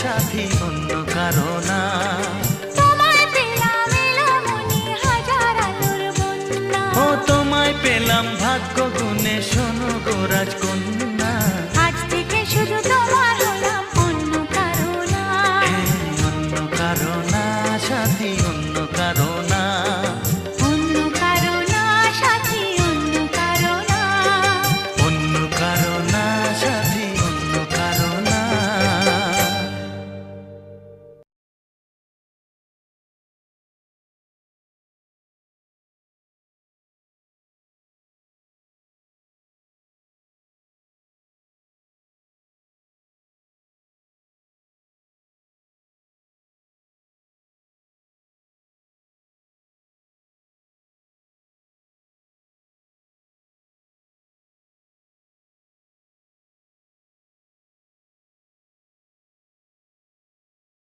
সাথী অন্য কারণা। ও তোমায় পেলাম ভাগ্য গুণে, শোনো গো রাজকন্যা।